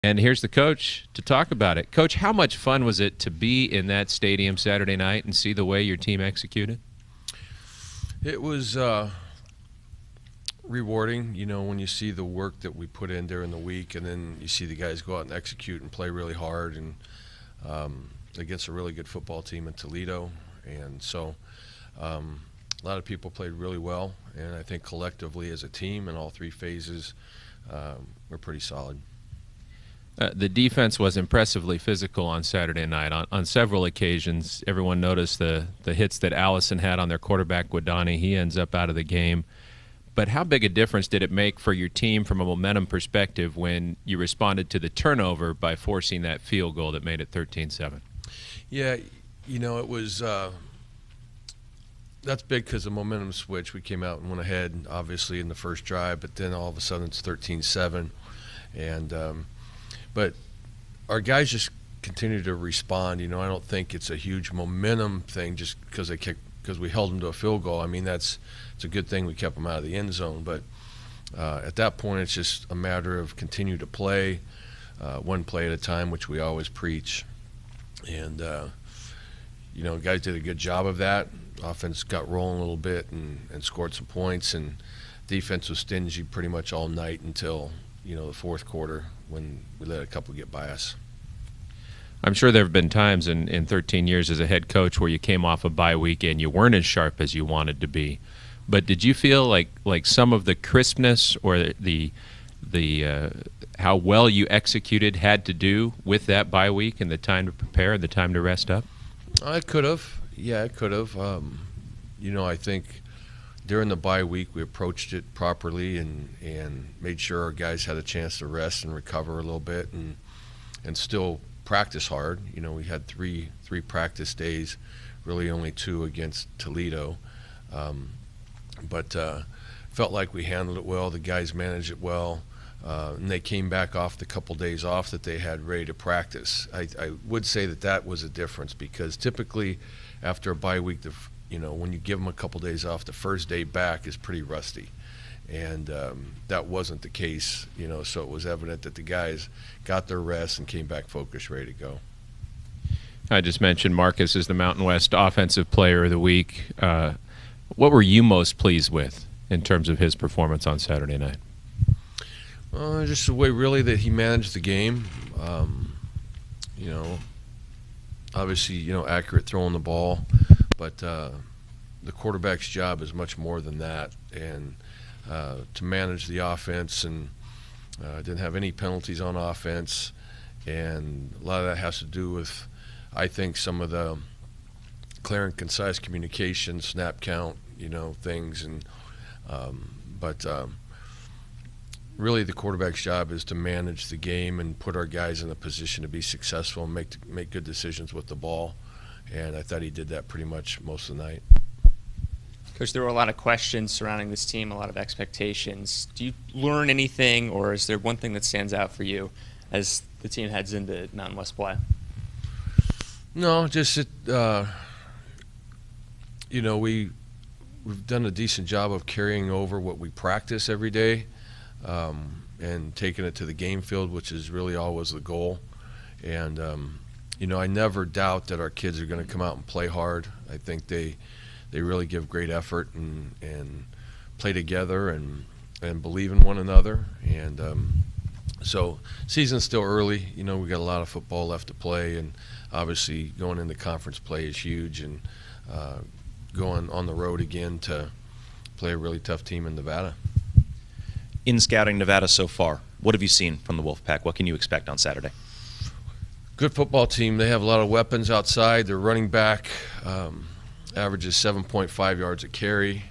And here's the coach to talk about it. Coach, how much fun was it to be in that stadium Saturday night and see the way your team executed? It was rewarding, when you see the work that we put in during the week, and then you see the guys go out and execute and play really hard, and against a really good football team in Toledo. And so a lot of people played really well, and I think collectively as a team in all three phases, we're pretty solid. The defense was impressively physical on Saturday night. On several occasions, everyone noticed the hits that Allison had on their quarterback, Guadani. He ends up out of the game. But how big a difference did it make for your team from a momentum perspective when you responded to the turnover by forcing that field goal that made it 13-7? Yeah, it was that's big because the momentum switch. We came out and went ahead, obviously, in the first drive, but then all of a sudden it's 13-7. And but our guys just continue to respond. I don't think it's a huge momentum thing just because we held them to a field goal. I mean, it's a good thing we kept them out of the end zone. But at that point, it's just a matter of continue to play one play at a time, which we always preach. And guys did a good job of that. Offense got rolling a little bit and scored some points, and defense was stingy pretty much all night until the fourth quarter when we let a couple get by us. I'm sure there have been times in 13 years as a head coach where you came off a bye week and you weren't as sharp as you wanted to be. But did you feel like some of the crispness or the how well you executed had to do with that bye week and the time to prepare and the time to rest up? I could have. Yeah, I could have. I think during the bye week we approached it properly and made sure our guys had a chance to rest and recover a little bit and still practice hard. We had three practice days, really only 2 against Toledo. But felt like we handled it well. The guys managed it well. And they came back off the couple days off that they had ready to practice. I would say that was a difference because typically after a bye week, when you give them a couple days off, the first day back is pretty rusty. And that wasn't the case, so it was evident that the guys got their rest and came back focused, ready to go. I just mentioned Marcus is the Mountain West Offensive Player of the Week. What were you most pleased with in terms of his performance on Saturday night? Just the way really that he managed the game. Obviously, accurate throwing the ball, but the quarterback's job is much more than that. And to manage the offense and didn't have any penalties on offense. And a lot of that has to do with, I think, some of the clear and concise communication, snap count, things. And but really the quarterback's job is to manage the game and put our guys in a position to be successful and make good decisions with the ball. And I thought he did that pretty much most of the night. Coach, there were a lot of questions surrounding this team, a lot of expectations. Do you learn anything, or is there one thing that stands out for you as the team heads into Mountain West play? No, just we've done a decent job of carrying over what we practice every day and taking it to the game field, which is really always the goal. And I never doubt that our kids are going to come out and play hard. I think they really give great effort and play together and believe in one another. And so season's still early. We got a lot of football left to play, and obviously going into conference play is huge, and going on the road again to play a really tough team in Nevada. In scouting Nevada so far, what have you seen from the Wolfpack? What can you expect on Saturday? Good football team. They have a lot of weapons outside. Their running back averages 7.5 yards a carry.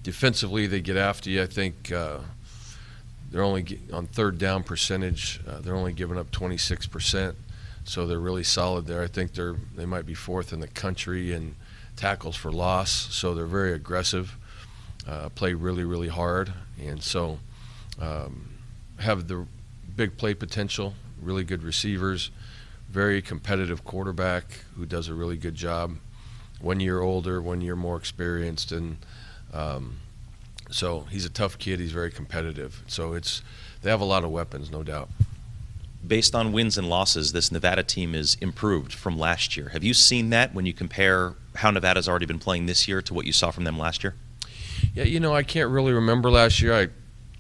Defensively, they get after you. I think they're only on third down percentage. They're only giving up 26%, so they're really solid there. I think they might be 4th in the country in tackles for loss, so they're very aggressive. Play really, really hard, and so have the big play potential. Really good receivers, very competitive quarterback who does a really good job. 1 year older, 1 year more experienced, and So he's a tough kid. He's very competitive. So they have a lot of weapons, no doubt. Based on wins and losses, this Nevada team is improved from last year. Have you seen that when you compare how Nevada's already been playing this year to what you saw from them last year? Yeah, I can't really remember last year. I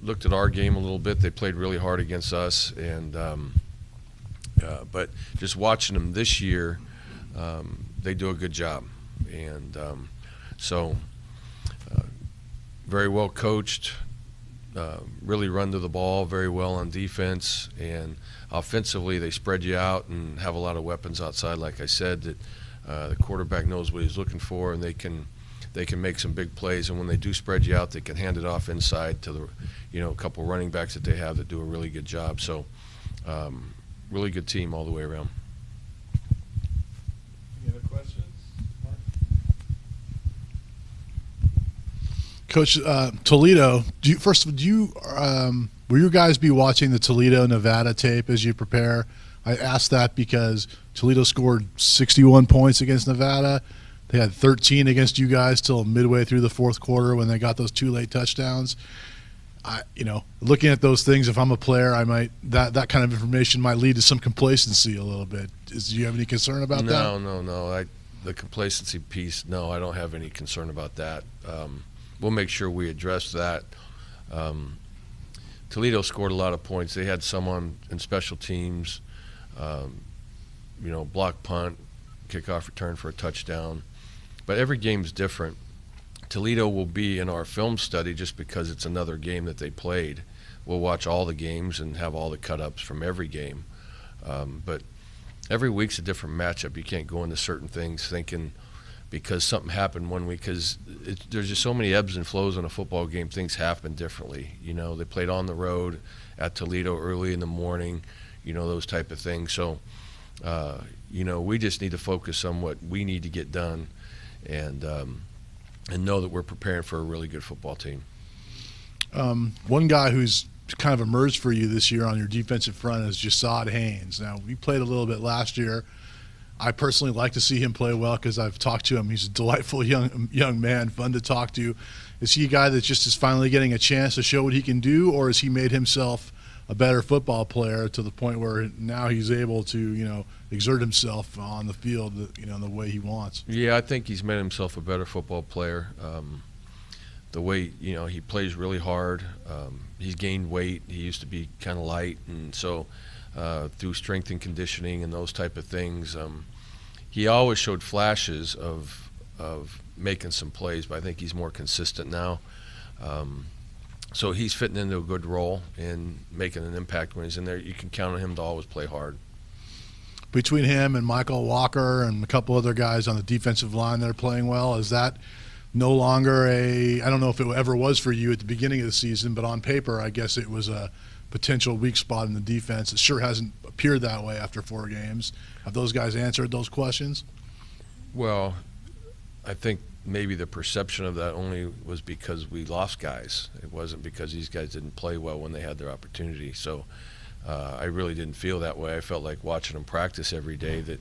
looked at our game a little bit. They played really hard against us, and but just watching them this year, they do a good job, and very well coached. Really run to the ball very well on defense, and offensively they spread you out and have a lot of weapons outside. Like I said, that the quarterback knows what he's looking for, and they can make some big plays. And when they do spread you out, they can hand it off inside to the a couple running backs that they have that do a really good job. So really good team all the way around. Any other questions? Coach, Toledo, will you guys be watching the Toledo-Nevada tape as you prepare? I asked that because Toledo scored 61 points against Nevada. They had 13 against you guys till midway through the fourth quarter when they got those 2 late touchdowns. Looking at those things, if I'm a player, that kind of information might lead to some complacency a little bit. Do you have any concern about that? No. The complacency piece, no, I don't have any concern about that. We'll make sure we address that. Toledo scored a lot of points. They had some in special teams, block punt, kickoff return for a touchdown. But every game's different. Toledo will be in our film study just because it's another game that they played. We'll watch all the games and have all the cut-ups from every game. But every week's a different matchup. You can't go into certain things thinking because something happened one week, because there's just so many ebbs and flows in a football game. Things happen differently. They played on the road at Toledo early in the morning, those type of things. So, we just need to focus on what we need to get done and know that we're preparing for a really good football team. One guy who's kind of emerged for you this year on your defensive front is Saad Haines. Now, we played a little bit last year. I personally like to see him play well because I've talked to him. He's a delightful young man, fun to talk to. Is he a guy that just is finally getting a chance to show what he can do, or has he made himself a better football player to the point where now he's able to, exert himself on the field, in the way he wants? Yeah, I think he's made himself a better football player. The way, he plays really hard. He's gained weight. He used to be kind of light, and so through strength and conditioning and those type of things, he always showed flashes of making some plays, but I think he's more consistent now. So he's fitting into a good role and making an impact when he's in there. You can count on him to always play hard. Between him and Michael Walker and a couple other guys on the defensive line that are playing well, is that no longer I don't know if it ever was for you at the beginning of the season, but on paper I guess it was a potential weak spot in the defense. It sure hasn't appeared that way after 4 games. Have those guys answered those questions? Well, I think maybe the perception of that only was because we lost guys. It wasn't because these guys didn't play well when they had their opportunity. So I really didn't feel that way. I felt like watching them practice every day that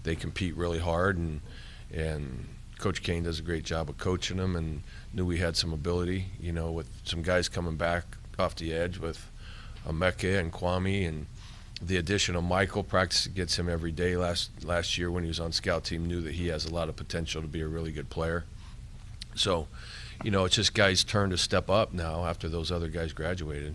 they compete really hard, and Coach Kane does a great job of coaching them, and knew we had some ability, with some guys coming back off the edge with Emeka and Kwame, and the addition of Michael. Practice against him every day last year when he was on scout team, knew that he has a lot of potential to be a really good player. So, it's just guys' turn to step up now after those other guys graduated.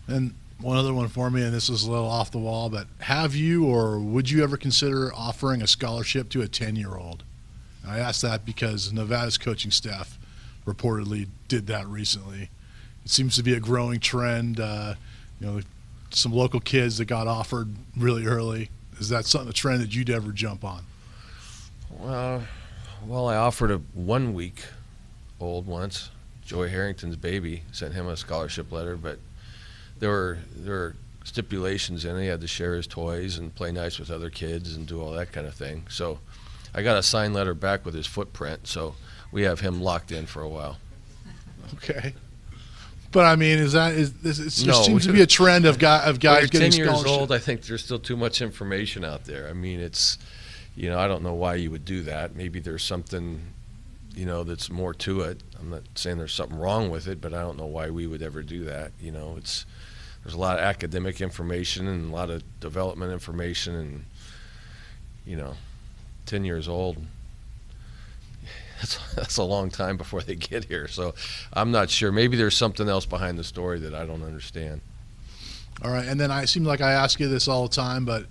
And one other one for me, and this is a little off the wall, but have you or would you ever consider offering a scholarship to a 10-year-old? And I ask that because Nevada's coaching staff reportedly did that recently. It seems to be a growing trend. Some local kids that got offered really early. Is that a trend that you'd ever jump on? Well, I offered a 1-week-old once. Joey Harrington's baby, sent him a scholarship letter, but there were stipulations in it. He had to share his toys and play nice with other kids and do all that kind of thing. So I got a signed letter back with his footprint, so we have him locked in for a while. Okay. But I mean, there seems to be a trend of guys getting 10 years scholarships. old, I think there's still too much information out there. I mean, it's, I don't know why you would do that. Maybe there's something, that's more to it. I'm not saying there's something wrong with it, but I don't know why we would ever do that. There's a lot of academic information and a lot of development information, and 10 years old, that's a long time before they get here. So I'm not sure. Maybe there's something else behind the story that I don't understand. All right, and then I seem like I ask you this all the time, but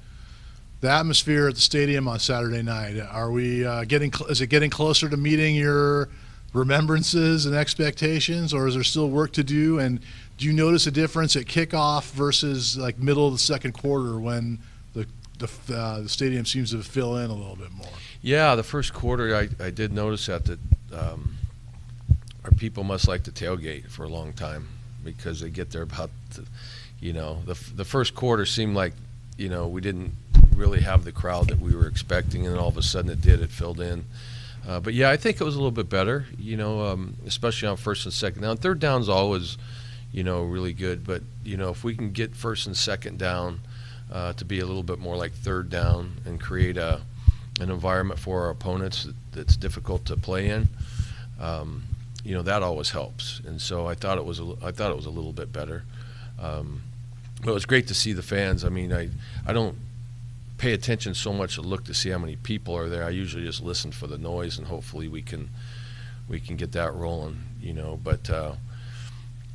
the atmosphere at the stadium on Saturday night, are we is it getting closer to meeting your remembrances and expectations, or is there still work to do? And do you notice a difference at kickoff versus like middle of the second quarter when the stadium seems to fill in a little bit more? Yeah, the first quarter I did notice that our people must like to tailgate for a long time, because they get there about the first quarter seemed like we didn't really have the crowd that we were expecting, and all of a sudden it filled in. But yeah, I think it was a little bit better, especially on first and second down. Third down's always really good, but if we can get first and second down to be a little bit more like third down and create an environment for our opponents that's difficult to play in, that always helps. And so I thought it was a little bit better. But it was great to see the fans. I mean, I don't pay attention so much to look to see how many people are there. I usually just listen for the noise, and hopefully we can get that rolling. But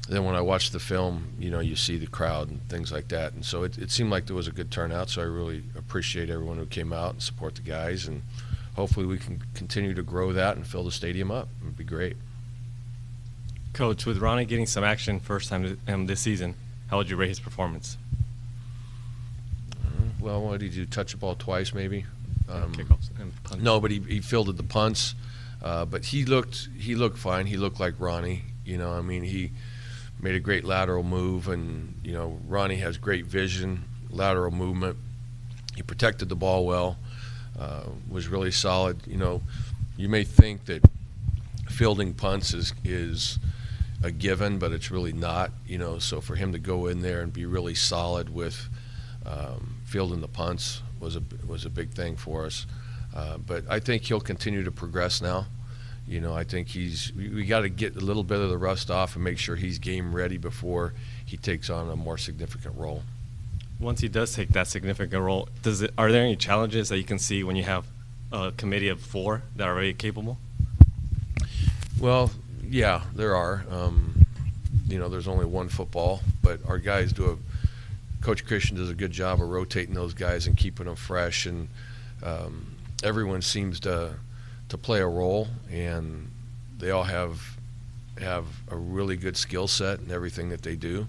then when I watch the film, you see the crowd and things like that, and so it seemed like there was a good turnout. So I really appreciate everyone who came out and support the guys, and hopefully we can continue to grow that and fill the stadium up. It'd be great. Coach, with Ronnie getting some action first time this season, how would you rate his performance? Well, what did he do? Touch the ball twice, maybe. Kickoffs and punts. No, but he fielded the punts. But he looked fine. He looked like Ronnie. He made a great lateral move, and Ronnie has great vision, lateral movement. He protected the ball well. Was really solid. You may think that fielding punts is a given, but it's really not. So for him to go in there and be really solid with fielding the punts was a big thing for us. But I think he'll continue to progress now. I think we got to get a little bit of the rust off and make sure he's game ready before he takes on a more significant role. Once he does take that significant role, are there any challenges that you can see when you have a committee of 4 that are very capable? Well, yeah, there are. There's only one football, but our guys Coach Christian does a good job of rotating those guys and keeping them fresh, and everyone seems to play a role, and they all have a really good skill set in everything that they do.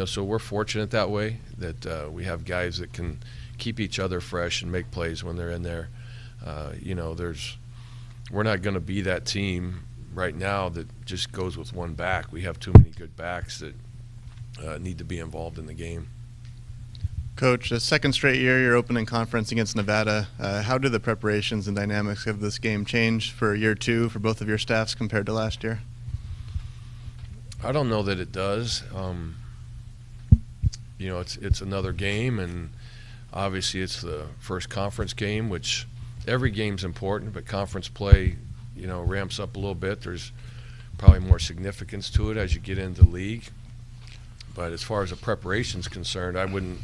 So we're fortunate that way, that we have guys that can keep each other fresh and make plays when they're in there. We're not going to be that team right now that just goes with one back. We have too many good backs that need to be involved in the game. Coach, a second straight year you're opening conference against Nevada. How do the preparations and dynamics of this game change for year 2 for both of your staffs compared to last year? I don't know that it does. It's another game, and obviously it's the first conference game, which every game's important, but conference play, ramps up a little bit. There's probably more significance to it as you get into the league. But as far as the preparation's concerned, I wouldn't,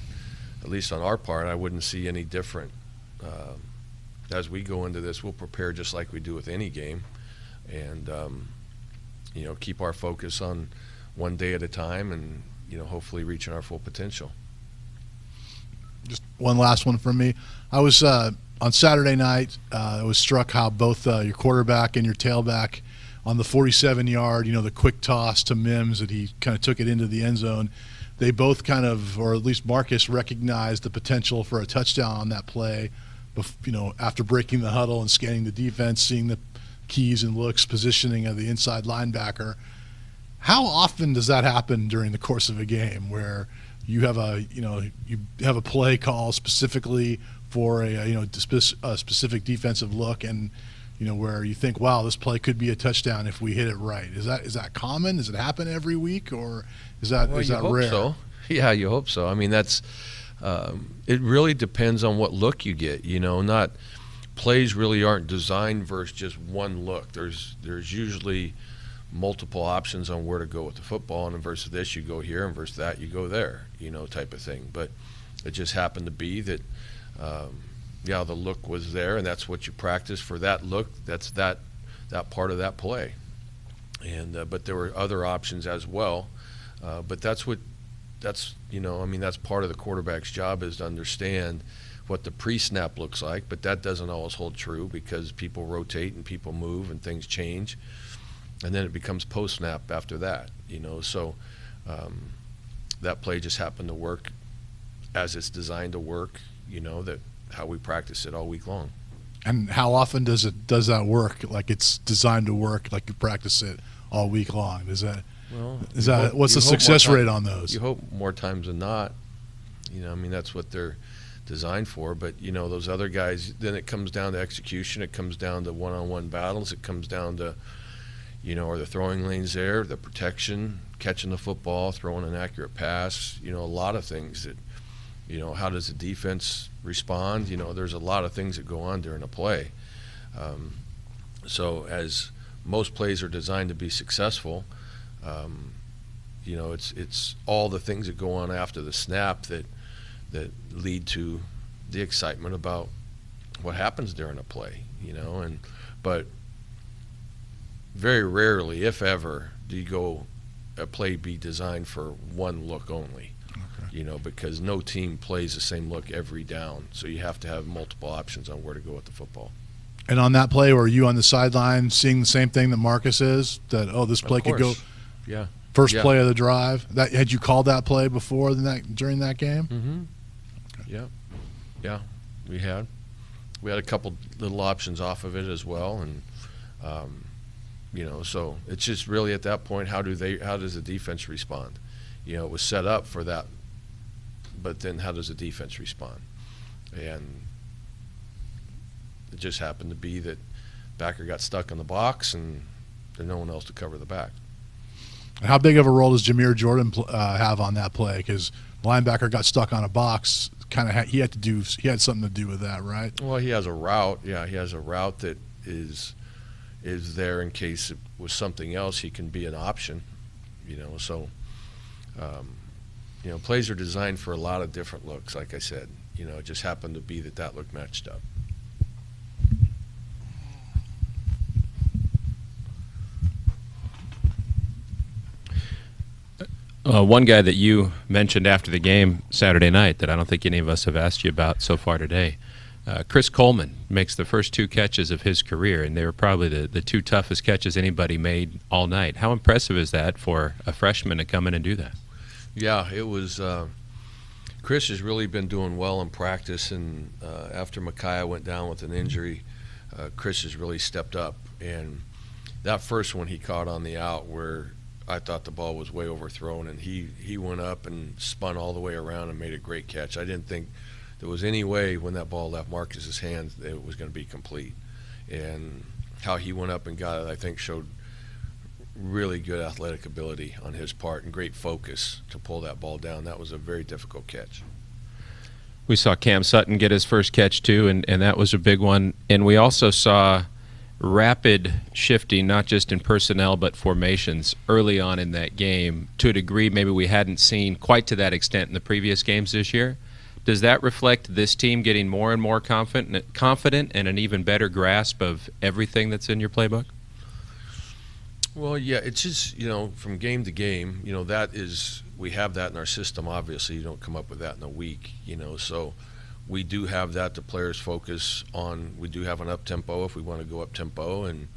at least on our part, I wouldn't see any different. As we go into this, we'll prepare just like we do with any game, and keep our focus on one day at a time, and hopefully reaching our full potential. Just one last one from me. I was on Saturday night. I was struck how both your quarterback and your tailback on the 47-yard, the quick toss to Mims that he kind of took it into the end zone. They both kind of, or at least Marcus, recognized the potential for a touchdown on that play, after breaking the huddle and scanning the defense, seeing the keys and looks, positioning of the inside linebacker. How often does that happen during the course of a game where you have a play call specifically for a specific defensive look, and where you think, wow, this play could be a touchdown if we hit it right? Is that common? Does it happen every week, or is that rare? So. Yeah, you hope so. I mean, that's it really depends on what look you get. Not plays really aren't designed versus just one look. There's usually multiple options on where to go with the football, and versus this you go here, and versus that you go there, type of thing. But it just happened to be that, the look was there, and that's what you practice for. That look, that's that part of that play. And but there were other options as well. But that's part of the quarterback's job, is to understand what the pre-snap looks like, but that doesn't always hold true because people rotate and people move and things change, and then it becomes post-snap after that. So that play just happened to work as it's designed to work. That how we practice it all week long. And how often does that work? Like it's designed to work, like you practice it all week long. What's the success rate on those? You hope more times than not. That's what they're designed for. But those other guys, then it comes down to execution. It comes down to one-on-one battles. It comes down to, are the throwing lanes there, the protection, catching the football, throwing an accurate pass. A lot of things that, how does the defense respond? There's a lot of things that go on during a play. So as most plays are designed to be successful, it's all the things that go on after the snap that lead to the excitement about what happens during a play, but very rarely, if ever, do a play be designed for one look only. Okay. Because no team plays the same look every down, so you have to have multiple options on where to go with the football. And on that play, were you on the sideline seeing the same thing that Marcus is? That this play could go. Yeah. First play of the drive. Had you called that play before during that game? Mm-hmm. Okay. Yeah, we had a couple little options off of it as well, and so it's just really at that point, how does the defense respond? It was set up for that, but then how does the defense respond? And it just happened to be that backer got stuck in the box, and there's no one else to cover the back. How big of a role does Jameer Jordan have on that play? Because linebacker got stuck on a box. He had something to do with that, right? Well, he has a route. Yeah, he has a route that is there in case it was something else. He can be an option. So plays are designed for a lot of different looks. Like I said, it just happened to be that look matched up. One guy that you mentioned after the game Saturday night that I don't think any of us have asked you about so far today, Chris Coleman makes the first 2 catches of his career, and they were probably the 2 toughest catches anybody made all night. How impressive is that for a freshman to come in and do that? Yeah, it was. Chris has really been doing well in practice, and after Micaiah went down with an injury, Chris has really stepped up. And that first one he caught on the out where I thought the ball was way overthrown, and he went up and spun all the way around and made a great catch. I didn't think there was any way when that ball left Marcus's hands that it was going to be complete. And how he went up and got it, I think, showed really good athletic ability on his part and great focus to pull that ball down. That was a very difficult catch. We saw Cam Sutton get his first catch too, and that was a big one. And we also saw rapid shifting, not just in personnel but formations early on in that game to a degree maybe we hadn't seen quite to that extent in the previous games this year. Does that reflect this team getting more and more confident and an even better grasp of everything that's in your playbook? Well, yeah, it's just, from game to game, we have that in our system. Obviously, you don't come up with that in a week, so we do have that the players focus on. We do have an up-tempo if we want to go up-tempo, and,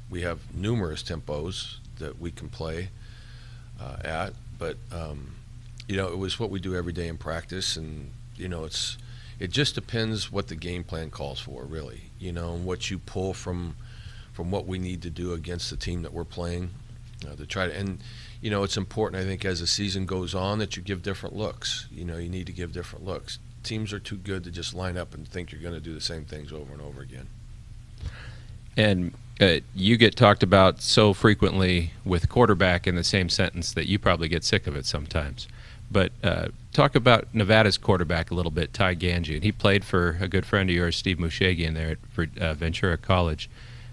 we have numerous tempos that we can play at. But, it was what we do every day in practice, and, it just depends what the game plan calls for, really, and what you pull from what we need to do against the team that we're playing to try to. And, it's important, I think, as the season goes on that you give different looks. You need to give different looks. Teams are too good to just line up and think you're going to do the same things over and over again. And you get talked about so frequently with quarterback in the same sentence that you probably get sick of it sometimes. But talk about Nevada's quarterback a little bit, Tai Gangi. And he played for a good friend of yours, Steve Mushagian, there at Ventura College.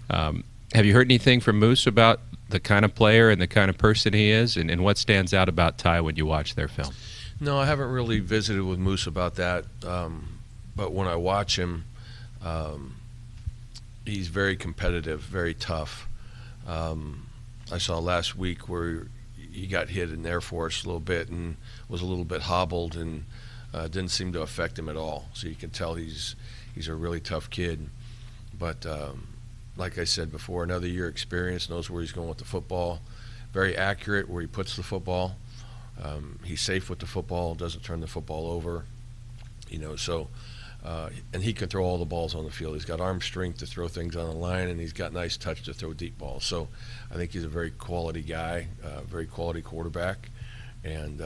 Have you heard anything from Moose about the kind of player and the kind of person he is, and what stands out about Tai when you watch their film? No, I haven't really visited with Moose about that. But when I watch him, he's very competitive, very tough. I saw last week where he got hit in Air Force a little bit and was a little bit hobbled, and didn't seem to affect him at all. So you can tell he's a really tough kid. But like I said before, another year experience, knows where he's going with the football. Very accurate where he puts the football. He's safe with the football, doesn't turn the football over. So and he can throw all the balls on the field. He's got arm strength to throw things on the line, and he's got nice touch to throw deep balls. So I think he's a very quality guy, very quality quarterback, and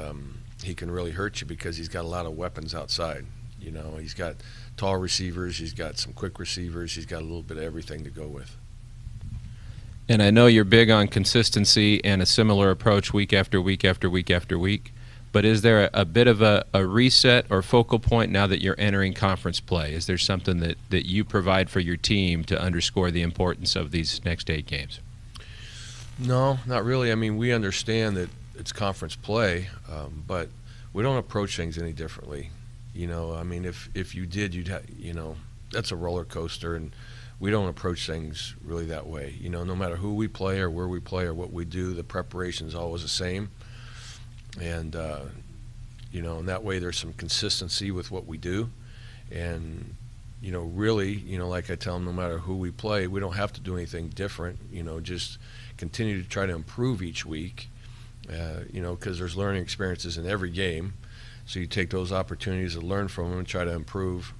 he can really hurt you because he's got a lot of weapons outside. He's got tall receivers, he's got some quick receivers, he's got a little bit of everything to go with. And I know you're big on consistency and a similar approach week after week after week after week. But is there a bit of a reset or focal point now that you're entering conference play? Is there something that you provide for your team to underscore the importance of these next 8 games? No, not really. I mean, we understand that it's conference play, but we don't approach things any differently. I mean, if you did, that's a roller coaster, and we don't approach things really that way. No matter who we play or where we play or what we do, the preparation is always the same. And in that way there's some consistency with what we do, and really, like I tell them, no matter who we play, we don't have to do anything different. Just continue to try to improve each week, because there's learning experiences in every game, so you take those opportunities to learn from them and try to improve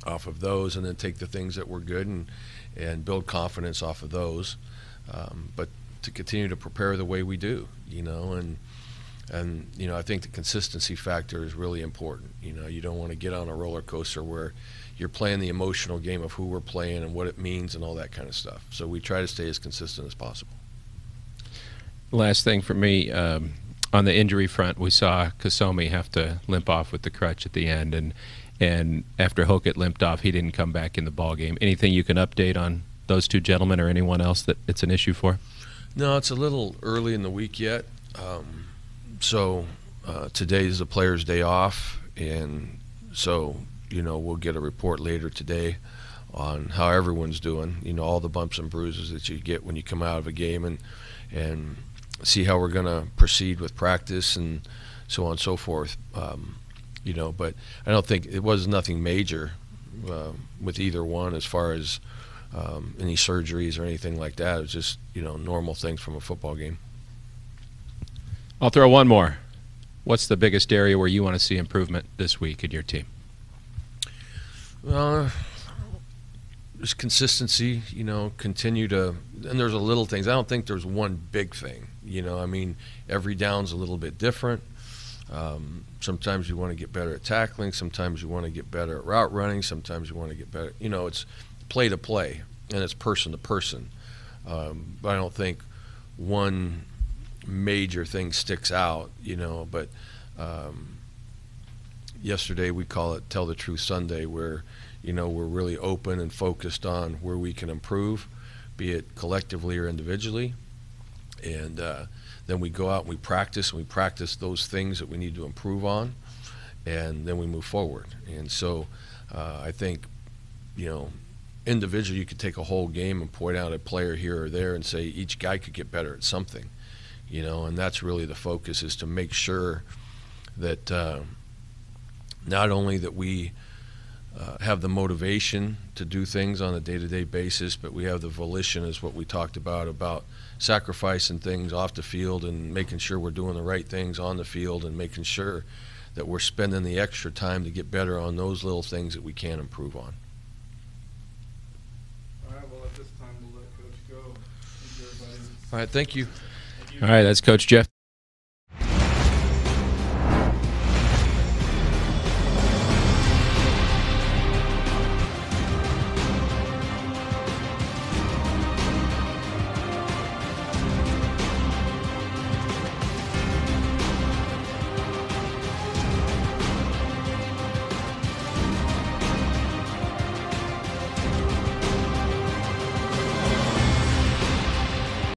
off of those, and then take the things that were good and build confidence off of those, but to continue to prepare the way we do, and I think the consistency factor is really important. You don't want to get on a roller coaster where you're playing the emotional game of who we're playing and what it means and all that kind of stuff. So we try to stay as consistent as possible. Last thing for me, on the injury front, we saw Kasomi have to limp off with the crutch at the end, and after Hokett limped off, he didn't come back in the ball game. Anything you can update on those 2 gentlemen or anyone else that it's an issue for? No, it's a little early in the week yet. So today is the player's day off, and so we'll get a report later today on how everyone's doing. All the bumps and bruises that you get when you come out of a game, and see how we're going to proceed with practice and so on and so forth. But I don't think it was nothing major with either one as far as any surgeries or anything like that. It was just normal things from a football game. I'll throw one more. What's the biggest area where you want to see improvement this week in your team? Just consistency, continue to, and there's a little things. I don't think there's one big thing. I mean, every down's a little bit different. Sometimes you want to get better at tackling. Sometimes you want to get better at route running. Sometimes you want to get better. It's play to play, and it's person to person. But I don't think one major thing sticks out, but yesterday we call it Tell the Truth Sunday, where we're really open and focused on where we can improve, be it collectively or individually, and then we go out and we practice those things that we need to improve on, and then we move forward. And so I think individually you could take a whole game and point out a player here or there and say each guy could get better at something. And that's really the focus, is to make sure that not only that we have the motivation to do things on a day-to-day basis, but we have the volition, is what we talked about sacrificing things off the field and making sure we're doing the right things on the field, and making sure that we're spending the extra time to get better on those little things that we can improve on. All right, well, at this time, we'll let Coach go. Thank you, everybody. All right, thank you. All right, that's Coach Jeff.